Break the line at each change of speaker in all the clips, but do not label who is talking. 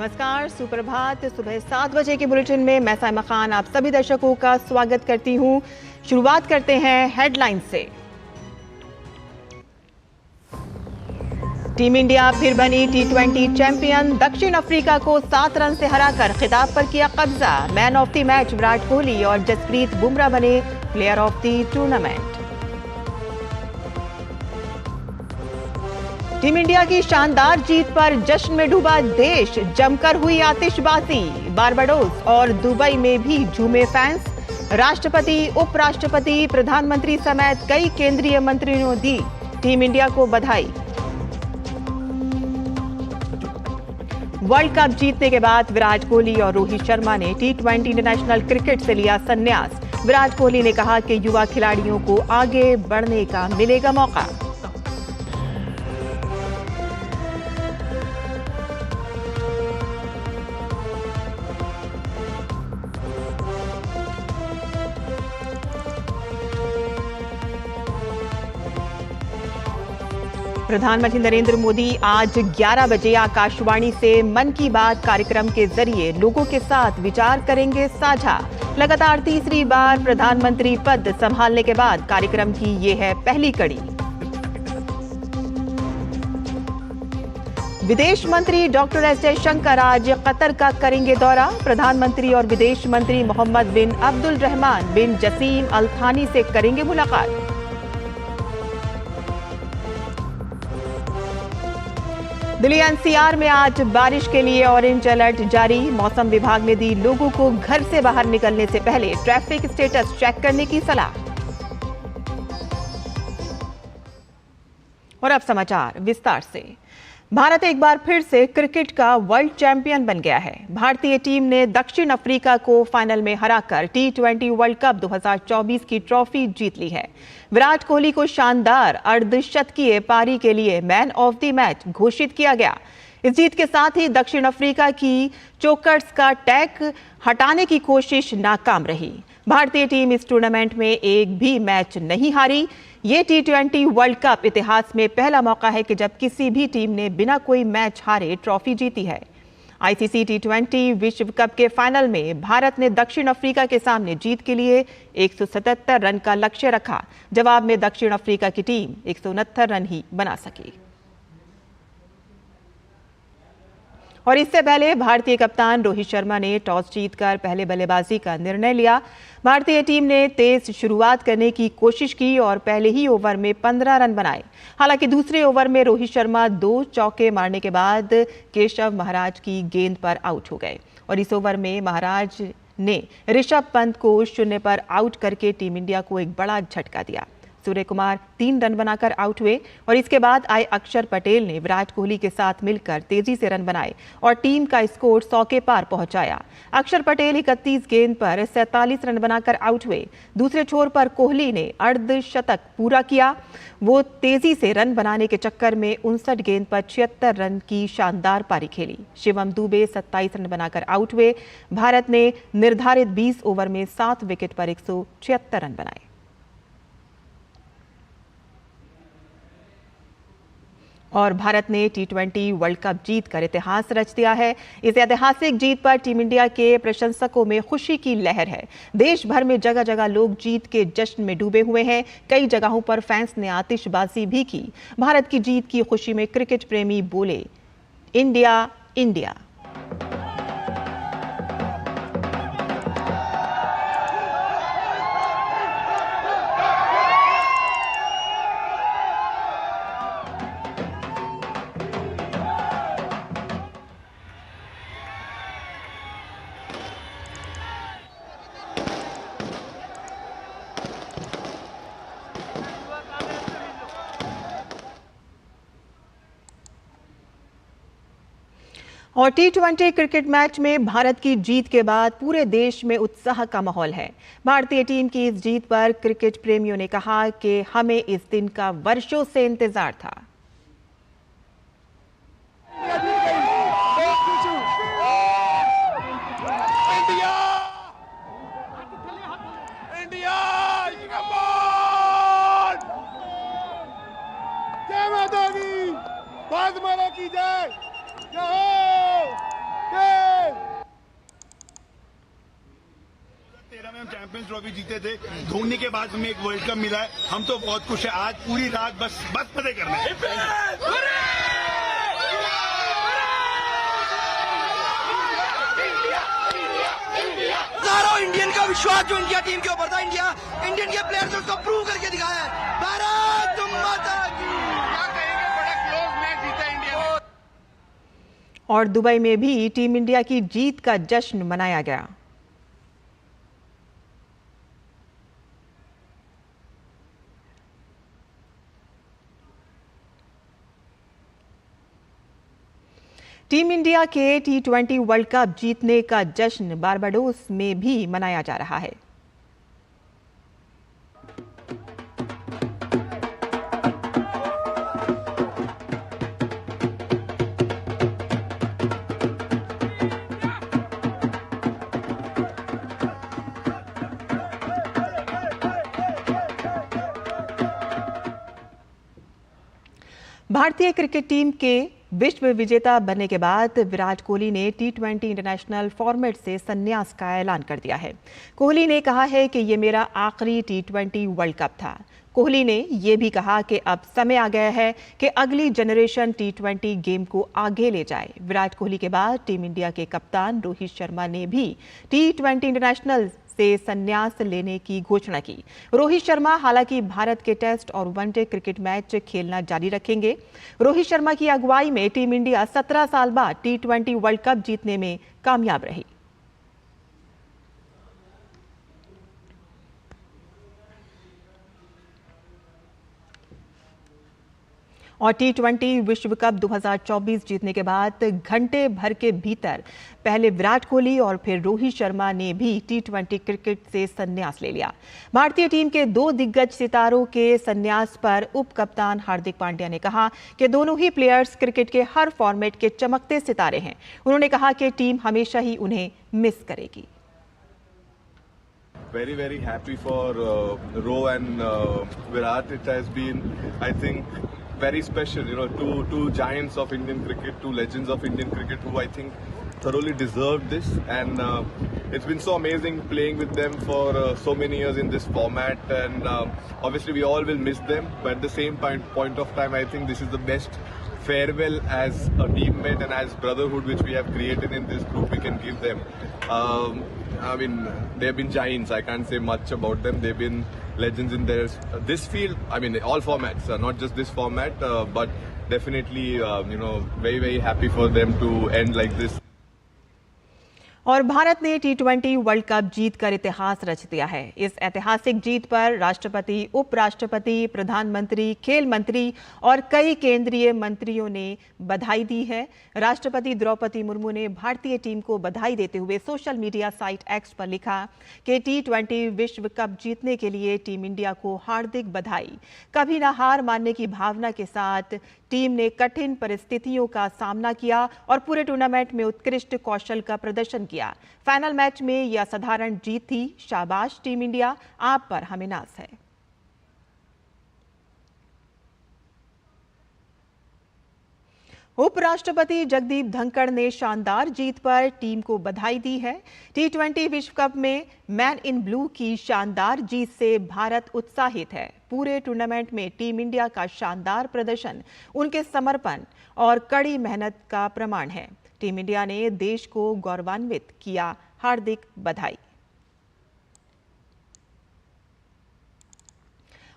नमस्कार, सुप्रभात। सुबह 7 बजे के बुलेटिन में मैं साइमा खान आप सभी दर्शकों का स्वागत करती हूं। शुरुआत करते हैं हेडलाइन से। टीम इंडिया फिर बनी T20 चैंपियन। दक्षिण अफ्रीका को 7 रन से हराकर खिताब पर किया कब्जा। Man of the match Virat Kohli और जसप्रीत बुमराह बने player of the tournament. Team India की शानदार जीत पर जश्न में डूबा देश। जमकर हुई आतिशबाजी। बारबाडोस और दुबई में भी झूमे फैंस। राष्ट्रपति, उपराष्ट्रपति, प्रधानमंत्री समेत कई केंद्रीय मंत्रियों ने दी टीम इंडिया को बधाई। वर्ल्ड कप जीतने के बाद विराट कोहली और रोहित शर्मा ने T20 इंटरनेशनल क्रिकेट से लिया संन्यास। विराट कोहली ने कहा कि युवा खिलाड़ियों को आगे बढ़ने का मिलेगा मौका। प्रधानमंत्री नरेंद्र मोदी आज 11 बजे आकाशवाणी से मन की बात कार्यक्रम के जरिए लोगों के साथ विचार करेंगे साझा। लगातार तीसरी बार प्रधानमंत्री पद संभालने के बाद कार्यक्रम की ये है पहली कड़ी। विदेश मंत्री डॉक्टर एस जयशंकर आज कतर का करेंगे दौरा। प्रधानमंत्री और विदेश मंत्री मोहम्मद बिन अब्दुल रहमान बिन जसीम अल थानी से करेंगे मुलाकात। दिल्ली एनसीआर में आज बारिश के लिए ऑरेंज अलर्ट जारी। मौसम विभाग ने दी लोगों को घर से बाहर निकलने से पहले ट्रैफिक स्टेटस चेक करने की सलाह। और अब समाचार विस्तार से। भारत एक बार फिर से क्रिकेट का वर्ल्ड चैंपियन बन गया है। भारतीय टीम ने दक्षिण अफ्रीका को फाइनल में हराकर T20 वर्ल्ड कप 2024 की ट्रॉफी जीत ली है। विराट कोहली को शानदार अर्धशतकीय पारी के लिए मैन ऑफ द मैच घोषित किया गया। इस जीत के साथ ही दक्षिण अफ्रीका की चोकर्स का टैग हटाने की कोशिश नाकाम रही। भारतीय टीम इस टूर्नामेंट में एक भी मैच नहीं हारी। ये T20 वर्ल्ड कप इतिहास में पहला मौका है कि जब किसी भी टीम ने बिना कोई मैच हारे ट्रॉफी जीती है। ICC T20 विश्व कप के फाइनल में भारत ने दक्षिण अफ्रीका के सामने जीत के लिए 177 रन का लक्ष्य रखा। जवाब में दक्षिण अफ्रीका की टीम 169 रन ही बना सकी। और इससे पहले भारतीय कप्तान रोहित शर्मा ने टॉस जीतकर पहले बल्लेबाजी का निर्णय लिया। भारतीय टीम ने तेज शुरुआत करने की कोशिश की और पहले ही ओवर में 15 रन बनाए। हालांकि दूसरे ओवर में रोहित शर्मा 2 चौके मारने के बाद केशव महाराज की गेंद पर आउट हो गए और इस ओवर में महाराज ने ऋषभ पंत को 0 पर आउट करके टीम इंडिया को एक बड़ा झटका दिया। सूर्य कुमार 3 रन बनाकर आउट हुए और इसके बाद आए अक्षर पटेल ने विराट कोहली के साथ मिलकर तेजी से रन बनाए और टीम का स्कोर 100 के पार पहुंचाया। अक्षर पटेल 31 गेंद पर 47 रन बनाकर आउट हुए। दूसरे छोर पर कोहली ने अर्धशतक पूरा किया। वो तेजी से रन बनाने के चक्कर में 59 गेंद पर 76 रन की शानदार पारी खेली। शिवम दुबे 27 रन बनाकर आउट हुए। भारत ने निर्धारित 20 ओवर में 7 विकेट पर 176 रन बनाए। और भारत ने T20 वर्ल्ड कप जीतकर इतिहास रच दिया है। इस ऐतिहासिक जीत पर टीम इंडिया के प्रशंसकों में खुशी की लहर है। देश भर में जगह जगह लोग जीत के जश्न में डूबे हुए हैं। कई जगहों पर फैंस ने आतिशबाजी भी की। भारत की जीत की खुशी में क्रिकेट प्रेमी बोले, इंडिया इंडिया। और T20 क्रिकेट मैच में भारत की जीत के बाद पूरे देश में उत्साह का माहौल है। भारतीय टीम की इस जीत पर क्रिकेट प्रेमियों ने कहा कि हमें इस दिन का वर्षों से इंतजार था।
2013 में हम चैंपियंस ट्रॉफी जीते थे, धोनी के बाद हमें एक वर्ल्ड कप मिला है। हम तो बहुत खुश है। आज पूरी रात बस मजे करना है।
इंडियन का विश्वास जो इंडिया टीम के ऊपर था, इंडियन के प्लेयर्स उसको प्रूव करके दिखाया है। भारत माता की। क्या कहेंगे, बड़ा क्लोज मैच जीता इंडिया।
और दुबई में भी टीम इंडिया की जीत का जश्न मनाया गया। टीम इंडिया के T20 वर्ल्ड कप जीतने का जश्न बारबाडोस में भी मनाया जा रहा है। भारतीय क्रिकेट टीम के विश्व विजेता बनने के बाद विराट कोहली ने T20 इंटरनेशनल फॉर्मेट से संन्यास का ऐलान कर दिया है। कोहली ने कहा है कि ये मेरा आखिरी T20 वर्ल्ड कप था। कोहली ने यह भी कहा कि अब समय आ गया है कि अगली जनरेशन T20 गेम को आगे ले जाए। विराट कोहली के बाद टीम इंडिया के कप्तान रोहित शर्मा ने भी T20 इंटरनेशनल से संन्यास लेने की घोषणा की। रोहित शर्मा हालांकि भारत के टेस्ट और वनडे क्रिकेट मैच खेलना जारी रखेंगे। रोहित शर्मा की अगुवाई में टीम इंडिया 17 साल बाद T20 वर्ल्ड कप जीतने में कामयाब रही। और T20 विश्व कप 2024 जीतने के बाद घंटे भर के भीतर पहले विराट कोहली और फिर रोहित शर्मा ने भी T20 क्रिकेट से संन्यास ले लिया। भारतीय टीम के दो दिग्गज सितारों के संन्यास पर उप कप्तान हार्दिक पांड्या ने कहा कि दोनों ही प्लेयर्स क्रिकेट के हर फॉर्मेट के चमकते सितारे हैं। उन्होंने कहा कि टीम हमेशा ही उन्हें मिस करेगी।
Very happy for Ro and Virat. It has been, I think, very special. You know, two giants of Indian cricket, two legends of Indian cricket, who I think thoroughly deserved this. And it's been so amazing playing with them for so many years in this format. And obviously, we all will miss them. But at the same point of time, I think this is the best farewell as a teammate and as brotherhood which we have created in this group we can give them. I mean, they've been giants. I can't say much about them. They've been legends in this field. I mean, all formats, not just this format, but definitely, very happy for them to end like this.
और भारत ने T20 world cup जीतकर इतिहास रच दिया है। इस ऐतिहासिक जीत पर राष्ट्रपति, उपराष्ट्रपति, प्रधानमंत्री, खेल मंत्री और कई केंद्रीय मंत्रियों ने बधाई दी है। राष्ट्रपति द्रौपदी मुर्मू ने भारतीय टीम को बधाई देते हुए सोशल मीडिया साइट X पर लिखा कि T20 विश्व कप जीतने के लिए टीम इंडिया को हार्दिक बधाई। कभी ना हार मानने की भावना के साथ टीम ने कठिन परिस्थितियों का सामना किया और पूरे टूर्नामेंट में उत्कृष्ट कौशल का प्रदर्शन किया। फाइनल मैच में यह असाधारण जीत थी। शाबाश टीम इंडिया, आप पर हमें नाज है। उपराष्ट्रपति जगदीप धनखड़ ने शानदार जीत पर टीम को बधाई दी है। T20 विश्व कप में मैन इन ब्लू की शानदार जीत से भारत उत्साहित है। पूरे टूर्नामेंट में टीम इंडिया का शानदार प्रदर्शन उनके समर्पण और कड़ी मेहनत का प्रमाण है। टीम इंडिया ने देश को गौरवान्वित किया। हार्दिक बधाई।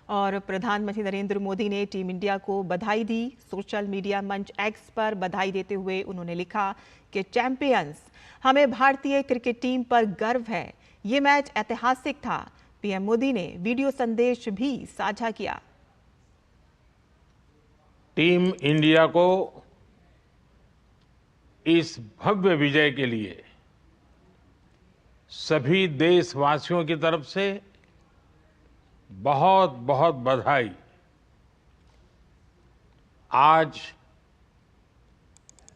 और प्रधानमंत्री नरेंद्र मोदी ने टीम इंडिया को बधाई दी। सोशल मीडिया मंच X पर बधाई देते हुए उन्होंने लिखा कि चैंपियंस, हमें भारतीय क्रिकेट टीम पर गर्व है। ये मैच ऐतिहासिक था। पीएम मोदी ने वीडियो संदेश भी साझा किया।
टीम इंडिया को इस भव्य विजय के लिए सभी देशवासियों की तरफ से बहुत बहुत बधाई। आज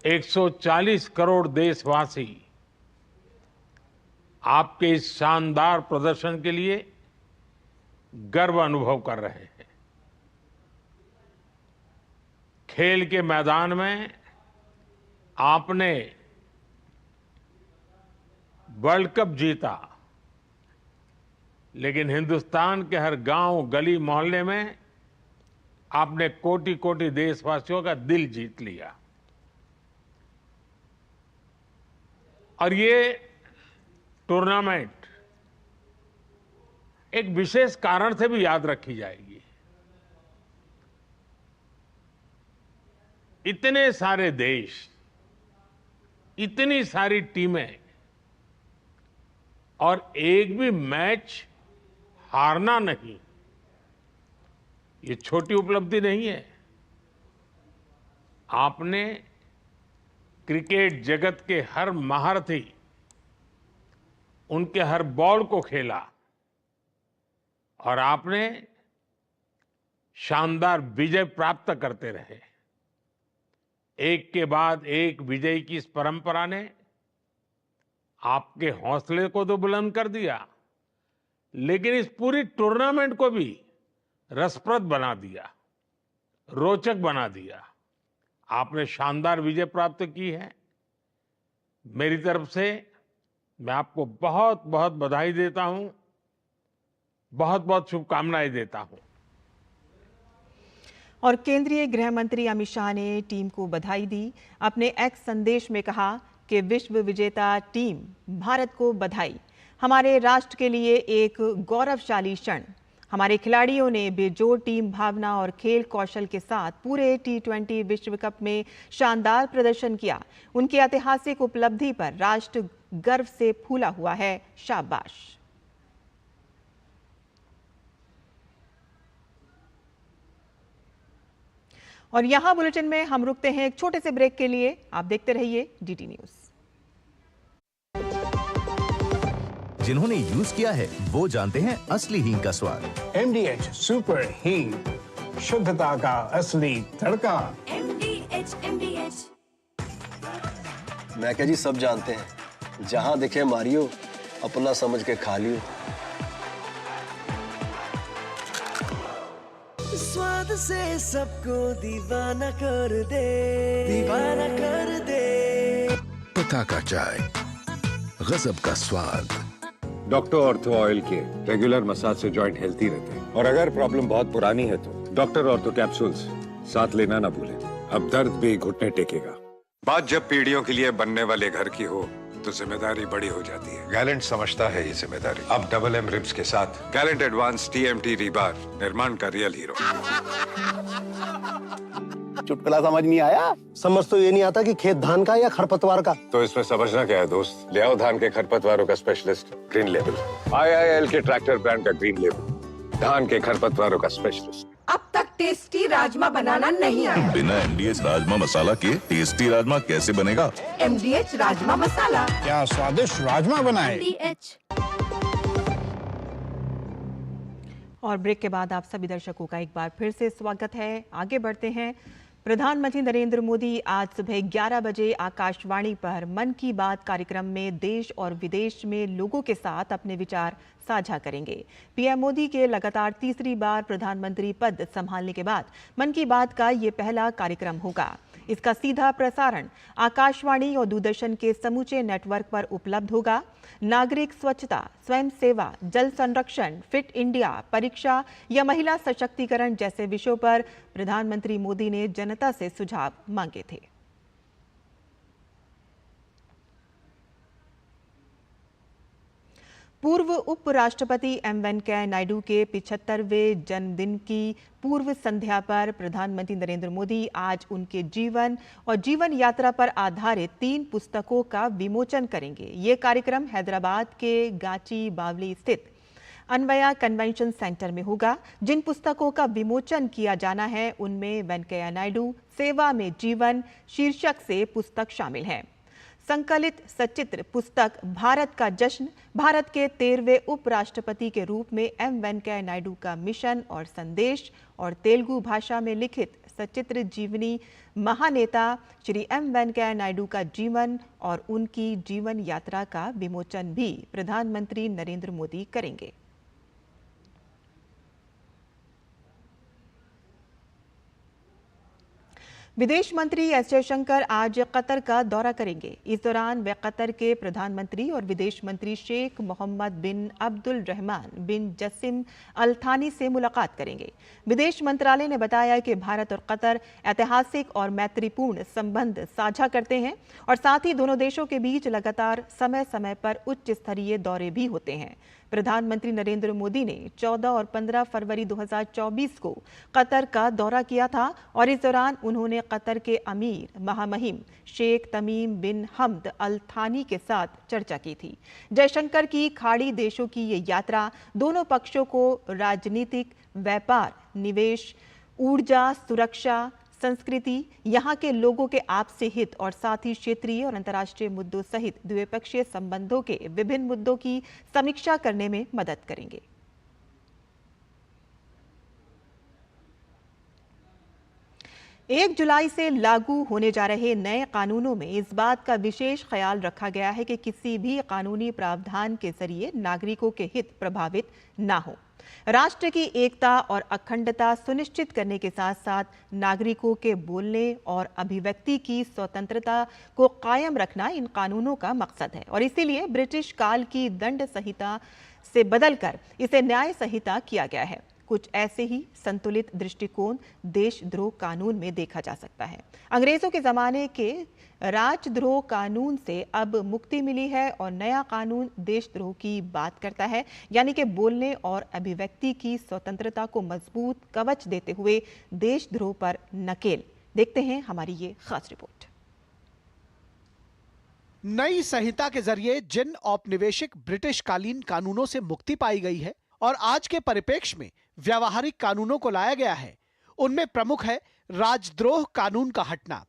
140 करोड़ देशवासी आपके इस शानदार प्रदर्शन के लिए गर्व अनुभव कर रहे हैं। खेल के मैदान में आपने वर्ल्ड कप जीता, लेकिन हिंदुस्तान के हर गांव, गली, मोहल्ले में आपने कोटि कोटि देशवासियों का दिल जीत लिया। और ये टूर्नामेंट एक विशेष कारण से भी याद रखी जाएगी। इतने सारे देश, इतनी सारी टीमें और एक भी मैच हारना नहीं, ये छोटी उपलब्धि नहीं है। आपने क्रिकेट जगत के हर महारथी, उनके हर बॉल को खेला और आपने शानदार विजय प्राप्त करते रहे। एक के बाद एक विजय की इस परंपरा ने आपके हौसले को तो बुलंद कर दिया, लेकिन इस पूरी टूर्नामेंट को भी रसप्रद बना दिया, रोचक बना दिया। आपने शानदार विजय प्राप्त की है। मेरी तरफ से मैं आपको बहुत बहुत बधाई देता हूं, बहुत बहुत शुभकामनाएं देता हूं।
और केंद्रीय गृह मंत्री अमित शाह ने टीम को बधाई दी। अपने एक्स संदेश में कहा कि विश्व विजेता टीम भारत को बधाई, हमारे राष्ट्र के लिए एक गौरवशाली क्षण। हमारे खिलाड़ियों ने बेजोड़ टीम भावना और खेल कौशल के साथ पूरे T20 विश्व कप में शानदार प्रदर्शन किया। उनकी ऐतिहासिक उपलब्धि पर राष्ट्र गर्व से फूला हुआ है। शाबाश। और यहां बुलेटिन में हम रुकते हैं एक छोटे से ब्रेक के लिए। आप देखते रहिए DT न्यूज।
जिन्होंने यूज किया है वो जानते हैं असली हींग का स्वाद।
MDH सुपर हींग, शुद्धता का असली तड़का।
MDH
मैं क्या जी, सब जानते हैं, जहां दिखे मारियो, अपना समझ के खा लियो।
स्वाद से सबको दीवाना कर दे, दीवाना कर दे।
पता का चाय, गजब का स्वाद।
डॉक्टर ऑर्थो ऑयल के रेगुलर मसाज से जॉइंट हेल्थी रहते हैं। और अगर प्रॉब्लम बहुत पुरानी है तो डॉक्टर ऑर्थो कैप्सूल्स साथ लेना ना भूलें। अब दर्द भी घुटने टेकेगा। बात जब पीढ़ियों के लिए बनने वाले घर की हो तो जिम्मेदारी बड़ी हो जाती है। गैलेंट समझता है ये जिम्मेदारी। अब डबल M रिब्स के साथ गैलेंट एडवांस TMT रीबार, निर्माण का रियल हीरो।
चुटकुला समझ नहीं आया? समझ तो ये नहीं आता कि खेत धान का या खरपतवार का।
तो इसमें समझना क्या है दोस्त? ले आओ धान के खरपतवारों का स्पेशलिस्ट ग्रीन लेबल। IIL के ट्रैक्टर ब्रांड का ग्रीन लेबल, धान के खरपतवारों का स्पेशलिस्ट।
अब तक टेस्टी राजमा बनाना नहीं आया।
बिना MDH राजमा मसाला के टेस्टी राजमा कैसे बनेगा?
MDH राजमा मसाला।
क्या स्वादिष्ट राजमा बनाए।
MDH।
और ब्रेक के बाद आप सभी दर्शकों का एक बार फिर से स्वागत है। आगे बढ़ते हैं। प्रधानमंत्री नरेंद्र मोदी आज सुबह 11 बजे आकाशवाणी पर मन की बात कार्यक्रम में देश और विदेश में लोगों के साथ अपने विचार साझा करेंगे। पीएम मोदी के लगातार तीसरी बार प्रधानमंत्री पद संभालने के बाद मन की बात का ये पहला कार्यक्रम होगा। इसका सीधा प्रसारण आकाशवाणी और दूरदर्शन के समूचे नेटवर्क पर उपलब्ध होगा। नागरिक स्वच्छता, स्वयं सेवा, जल संरक्षण, फिट इंडिया, परीक्षा या महिला सशक्तिकरण जैसे विषयों पर प्रधानमंत्री मोदी ने जनता से सुझाव मांगे थे। पूर्व उपराष्ट्रपति वेंकैया नायडू के 75वें जन्मदिन की पूर्व संध्या पर प्रधानमंत्री नरेंद्र मोदी आज उनके जीवन और जीवन यात्रा पर आधारित 3 पुस्तकों का विमोचन करेंगे। ये कार्यक्रम हैदराबाद के गाची बावली स्थित अन्वया कन्वेंशन सेंटर में होगा। जिन पुस्तकों का विमोचन किया जाना है उनमें वेंकैया नायडू सेवा में जीवन शीर्षक से पुस्तक शामिल है। संकलित सचित्र पुस्तक भारत का जश्न भारत के 13वें उपराष्ट्रपति के रूप में वेंकैया नायडू का मिशन और संदेश और तेलुगु भाषा में लिखित सचित्र जीवनी महानेता श्री वेंकैया नायडू का जीवन और उनकी जीवन यात्रा का विमोचन भी प्रधानमंत्री नरेंद्र मोदी करेंगे। विदेश मंत्री एस जयशंकर आज कतर का दौरा करेंगे। इस दौरान वे कतर के प्रधानमंत्री और विदेश मंत्री शेख मोहम्मद बिन अब्दुल रहमान बिन जसिम अल थानी से मुलाकात करेंगे। विदेश मंत्रालय ने बताया कि भारत और कतर ऐतिहासिक और मैत्रीपूर्ण संबंध साझा करते हैं और साथ ही दोनों देशों के बीच लगातार समय समय पर उच्च स्तरीय दौरे भी होते हैं। प्रधानमंत्री नरेंद्र मोदी ने 14 और 15 फरवरी 2024 को कतर का दौरा किया था और इस दौरान उन्होंने कतर के अमीर महामहिम शेख तमीम बिन हमद अल थानी के साथ चर्चा की थी। जयशंकर की खाड़ी देशों की ये यात्रा दोनों पक्षों को राजनीतिक, व्यापार, निवेश, ऊर्जा, सुरक्षा, संस्कृति, यहाँ के लोगों के आपसी हित और साथ ही क्षेत्रीय और अंतर्राष्ट्रीय मुद्दों सहित द्विपक्षीय संबंधों के विभिन्न मुद्दों की समीक्षा करने में मदद करेंगे। एक जुलाई से लागू होने जा रहे नए कानूनों में इस बात का विशेष ख्याल रखा गया है कि किसी भी कानूनी प्रावधान के जरिए नागरिकों के हित प्रभावित न हो। राष्ट्र की एकता और अखंडता सुनिश्चित करने के साथ साथ नागरिकों के बोलने और अभिव्यक्ति की स्वतंत्रता को कायम रखना इन कानूनों का मकसद है और इसीलिए ब्रिटिश काल की दंड संहिता से बदलकर इसे न्याय संहिता किया गया है। कुछ ऐसे ही संतुलित दृष्टिकोण देशद्रोह कानून में देखा जा सकता है। अंग्रेजों के जमाने के राजद्रोह कानून से अब मुक्ति मिली है और नया कानून देशद्रोह की बात करता है, यानी कि बोलने और अभिव्यक्ति की स्वतंत्रता को मजबूत कवच देते हुए देशद्रोह पर नकेल। देखते हैं हमारी ये खास रिपोर्ट।
नई संहिता के जरिए जिन औपनिवेशिक ब्रिटिश कालीन कानूनों से मुक्ति पाई गई है और आज के परिप्रेक्ष्य में व्यावहारिक कानूनों को लाया गया है, उनमें प्रमुख है राजद्रोह कानून का हटना।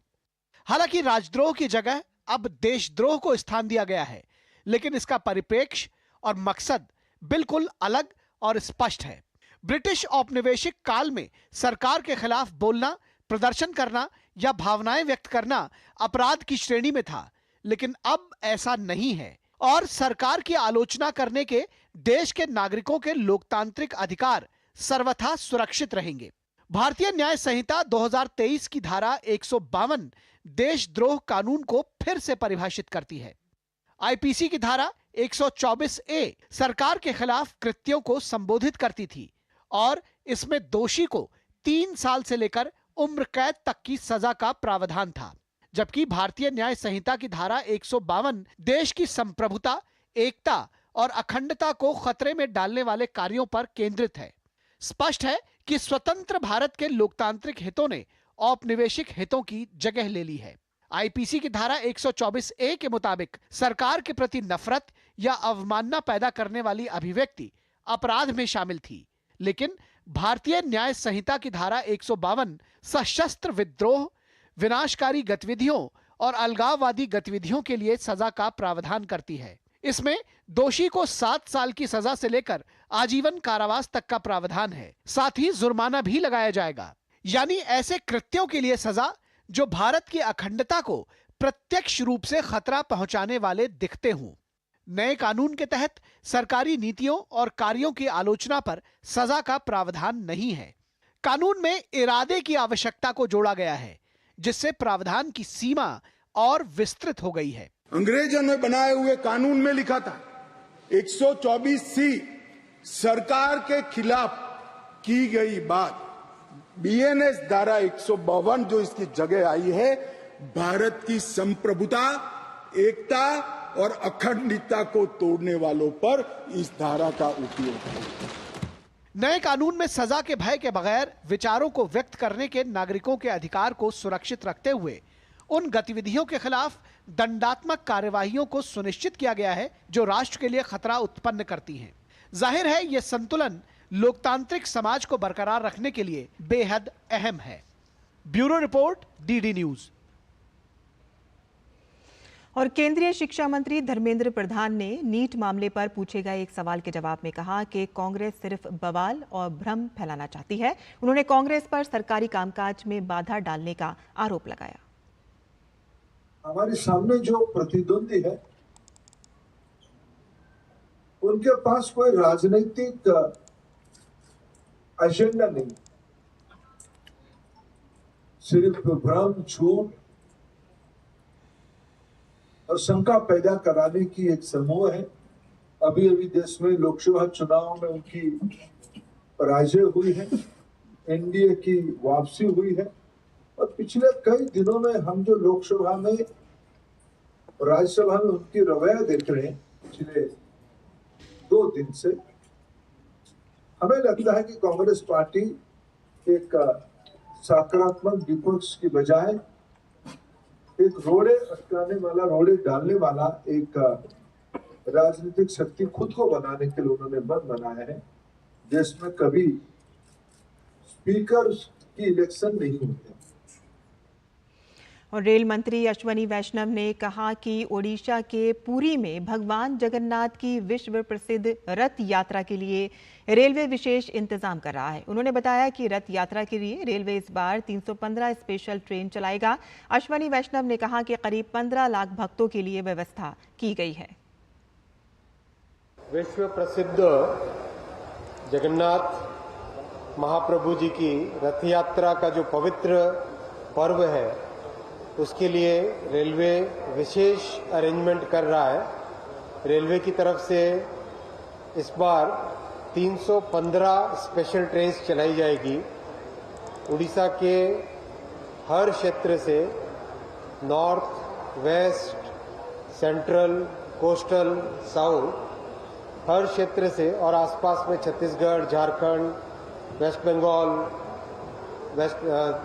हालांकि राजद्रोह की जगह अब देशद्रोह को स्थान दिया गया है, लेकिन इसका परिप्रेक्ष्य और मकसद बिल्कुल अलग और स्पष्ट है। ब्रिटिश औपनिवेशिक काल में सरकार के खिलाफ बोलना, प्रदर्शन करना या भावनाएं व्यक्त करना अपराध की श्रेणी में था, लेकिन अब ऐसा नहीं है और सरकार की आलोचना करने के देश के नागरिकों के लोकतांत्रिक अधिकार सर्वथा सुरक्षित रहेंगे। भारतीय न्याय संहिता 2023 की धारा 152 देशद्रोह कानून को फिर से परिभाषित करती है। आईपीसी की धारा 124A सरकार के खिलाफ कृत्यों को संबोधित करती थी और इसमें दोषी को 3 साल से लेकर उम्र कैद तक की सजा का प्रावधान था, जबकि भारतीय न्याय संहिता की धारा 152 देश की संप्रभुता, एकता और अखंडता को खतरे में डालने वाले कार्यों पर केंद्रित है। स्पष्ट है कि स्वतंत्र भारत के लोकतांत्रिक हितों ने औपनिवेशिक हितों की जगह ले ली है। आईपीसी की धारा 124A के मुताबिक सरकार के प्रति नफरत या अवमानना पैदा करने वाली अभिव्यक्ति अपराध में शामिल थी, लेकिन भारतीय न्याय संहिता की धारा 152 सशस्त्र विद्रोह, विनाशकारी गतिविधियों और अलगाववादी गतिविधियों के लिए सजा का प्रावधान करती है। इसमें दोषी को 7 साल की सजा से लेकर आजीवन कारावास तक का प्रावधान है। साथ ही जुर्माना भी लगाया जाएगा, यानी ऐसे कृत्यों के लिए सजा जो भारत की अखंडता को प्रत्यक्ष रूप से खतरा पहुंचाने वाले दिखते हों। नए कानून के तहत सरकारी नीतियों और कार्यों की आलोचना पर सजा का प्रावधान नहीं है। कानून में इरादे की आवश्यकता को जोड़ा गया है, जिससे प्रावधान की सीमा और विस्तृत हो गई है।
अंग्रेजों ने बनाए हुए कानून में लिखा था 124C सरकार के खिलाफ की गई बात, बीएनएस धारा 152 जो इसकी जगह आई है, भारत की संप्रभुता, एकता और अखंडता को तोड़ने वालों पर इस धारा का उपयोग है।
नए कानून में सजा के भय के बगैर विचारों को व्यक्त करने के नागरिकों के अधिकार को सुरक्षित रखते हुए उन गतिविधियों के खिलाफ दंडात्मक कार्यवाहियों को सुनिश्चित किया गया है जो राष्ट्र के लिए खतरा उत्पन्न करती हैं। जाहिर है यह संतुलन लोकतांत्रिक समाज को बरकरार रखने के लिए बेहद अहम है। Bureau report, DD news.
और केंद्रीय शिक्षा मंत्री धर्मेंद्र प्रधान ने नीट मामले पर पूछे गए एक सवाल के जवाब में कहा कि कांग्रेस सिर्फ बवाल और भ्रम फैलाना चाहती है। उन्होंने कांग्रेस पर सरकारी कामकाज में बाधा डालने का आरोप लगाया।
हमारे सामने जो प्रतिद्वंदी है उनके पास कोई राजनीतिक एजेंडा नहीं, सिर्फ भ्रम, झूठ और शंका पैदा कराने की एक समूह है। अभी अभी देश में लोकसभा चुनाव में उनकी पराजय हुई है, एनडीए की वापसी हुई है और पिछले कई दिनों में हम जो लोकसभा में और राज्यसभा में उनकी रवैया देख रहे हैं पिछले 2 दिन से, हमें लगता है कि कांग्रेस पार्टी एक सकारात्मक विपक्ष की बजाय एक रोड़े अटकाने वाला, रोड़े डालने वाला एक राजनीतिक शक्ति खुद को बनाने के लिए उन्होंने मन बनाया है। देश में कभी स्पीकर की इलेक्शन नहीं होते।
और रेल मंत्री अश्वनी वैष्णव ने कहा कि ओडिशा के पुरी में भगवान जगन्नाथ की विश्व प्रसिद्ध रथ यात्रा के लिए रेलवे विशेष इंतजाम कर रहा है। उन्होंने बताया कि रथ यात्रा के लिए रेलवे इस बार 315 स्पेशल ट्रेन चलाएगा। अश्वनी वैष्णव ने कहा कि करीब 15 लाख भक्तों के लिए व्यवस्था की गई है।
विश्व प्रसिद्ध जगन्नाथ महाप्रभु जी की रथ यात्रा का जो पवित्र पर्व है, उसके लिए रेलवे विशेष अरेंजमेंट कर रहा है। रेलवे की तरफ से इस बार 315 स्पेशल ट्रेन चलाई जाएगी। उड़ीसा के हर क्षेत्र से, north, west, central, coastal, south, हर क्षेत्र से और आसपास में छत्तीसगढ़, झारखंड, वेस्ट बंगाल,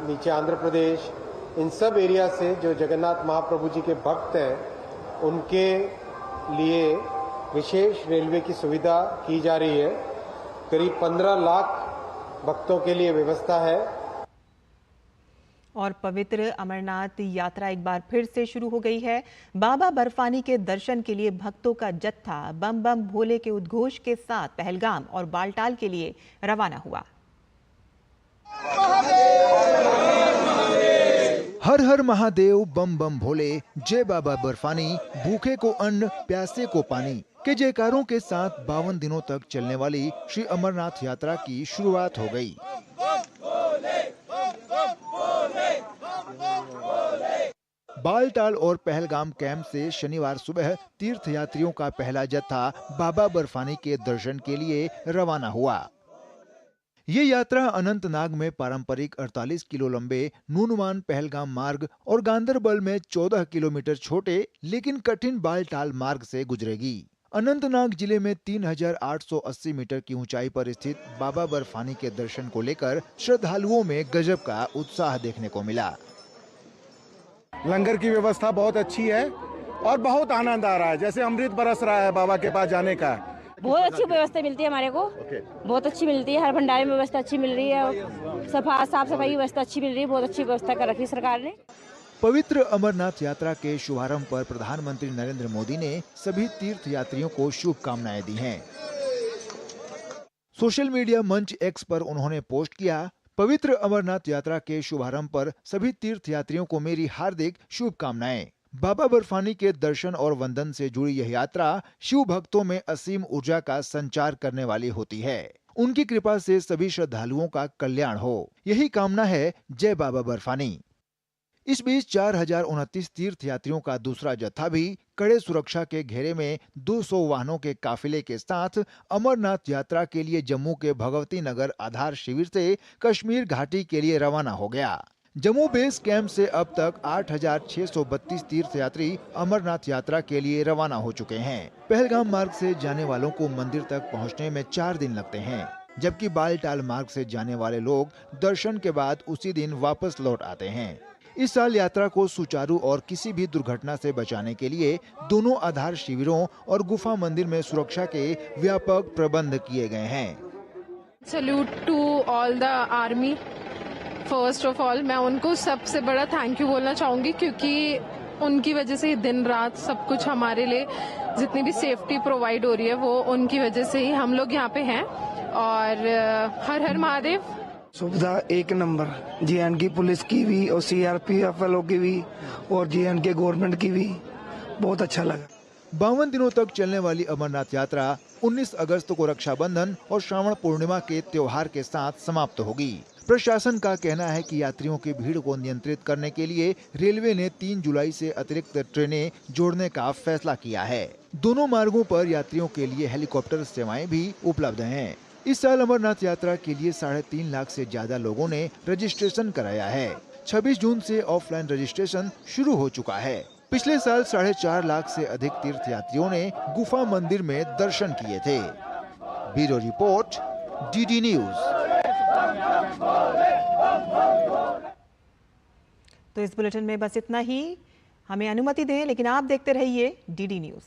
नीचे आंध्र प्रदेश, इन सब एरिया से जो जगन्नाथ महाप्रभु जी के भक्त हैं, उनके लिए विशेष रेलवे की सुविधा की जा रही है। करीब 15 लाख भक्तों के लिए व्यवस्था है।
और पवित्र अमरनाथ यात्रा एक बार फिर से शुरू हो गई है। बाबा बर्फानी के दर्शन के लिए भक्तों का जत्था बम बम भोले के उद्घोष के साथ पहलगाम और बालटाल के लिए रवाना हुआ।
हर हर महादेव, बम बम भोले, जय बाबा बर्फानी, भूखे को अन्न, प्यासे को पानी के जयकारों के साथ 52 दिनों तक चलने वाली श्री अमरनाथ यात्रा की शुरुआत हो गई। बालटाल और पहलगाम कैंप से शनिवार सुबह तीर्थयात्रियों का पहला जत्था बाबा बर्फानी के दर्शन के लिए रवाना हुआ। ये यात्रा अनंतनाग में पारंपरिक 48 किलो लंबे नूनवान पहलगाम मार्ग और गांदरबल में 14 किलोमीटर छोटे लेकिन कठिन बालटाल मार्ग से गुजरेगी। अनंतनाग जिले में 3880 मीटर की ऊंचाई पर स्थित बाबा बर्फानी के दर्शन को लेकर श्रद्धालुओं में गजब का उत्साह देखने को मिला।
लंगर की व्यवस्था बहुत अच्छी है और बहुत आनंद आ रहा है, जैसे अमृत बरस रहा है बाबा के पास जाने का।
बहुत अच्छी व्यवस्था मिलती है हमारे को, बहुत अच्छी मिलती है। हर भंडारे में व्यवस्था अच्छी मिल रही है, साफ सफाई की व्यवस्था अच्छी मिल रही है, बहुत अच्छी व्यवस्था कर रखी सरकार ने।
पवित्र अमरनाथ यात्रा के शुभारंभ पर प्रधानमंत्री नरेंद्र मोदी ने सभी तीर्थयात्रियों को शुभकामनाएं दी हैं। सोशल मीडिया मंच एक्स पर उन्होंने पोस्ट किया, पवित्र अमरनाथ यात्रा के शुभारंभ पर सभी तीर्थयात्रियों को मेरी हार्दिक शुभकामनाएं। बाबा बर्फानी के दर्शन और वंदन से जुड़ी यह यात्रा शिव भक्तों में असीम ऊर्जा का संचार करने वाली होती है। उनकी कृपा से सभी श्रद्धालुओं का कल्याण हो, यही कामना है। जय बाबा बर्फानी। इस बीच 4029 तीर्थयात्रियों का दूसरा जत्था भी कड़े सुरक्षा के घेरे में 200 वाहनों के काफिले के साथ अमरनाथ यात्रा के लिए जम्मू के भगवती नगर आधार शिविर से कश्मीर घाटी के लिए रवाना हो गया। जम्मू बेस कैंप से अब तक 8632 तीर्थयात्री अमरनाथ यात्रा के लिए रवाना हो चुके हैं। पहलगाम मार्ग से जाने वालों को मंदिर तक पहुंचने में 4 दिन लगते हैं, जबकि बालटाल मार्ग से जाने वाले लोग दर्शन के बाद उसी दिन वापस लौट आते हैं। इस साल यात्रा को सुचारू और किसी भी दुर्घटना से बचाने के लिए दोनों आधार शिविरों और गुफा मंदिर में सुरक्षा के व्यापक प्रबंध किए गए हैं।
Salute to all the army. First of all मैं उनको सबसे बड़ा थैंक यू बोलना चाहूंगी, क्योंकि उनकी वजह से दिन रात सब कुछ हमारे लिए जितनी भी सेफ्टी प्रोवाइड हो रही है वो उनकी वजह से ही हम लोग यहाँ पे हैं। और हर हर महादेव।
सुविधा एक नंबर, JN की पुलिस की भी और CRPF वालों की भी और JN के गवर्नमेंट की भी, बहुत अच्छा लगा।
52 दिनों तक चलने वाली अमरनाथ यात्रा 19 अगस्त को रक्षाबंधन और श्रावण पूर्णिमा के त्योहार के साथ समाप्त होगी। प्रशासन का कहना है कि यात्रियों की भीड़ को नियंत्रित करने के लिए रेलवे ने 3 जुलाई से अतिरिक्त ट्रेनें जोड़ने का फैसला किया है। दोनों मार्गों पर यात्रियों के लिए हेलीकॉप्टर सेवाएं भी उपलब्ध हैं। इस साल अमरनाथ यात्रा के लिए 3.5 लाख से ज्यादा लोगों ने रजिस्ट्रेशन कराया है। 26 जून से ऑफलाइन रजिस्ट्रेशन शुरू हो चुका है। पिछले साल 4.5 लाख से अधिक तीर्थयात्रियों ने गुफा मंदिर में दर्शन किए थे। Bureau report, DD news.
तो इस बुलेटिन में बस इतना ही। हमें अनुमति दें, लेकिन आप देखते रहिए डीडी न्यूज।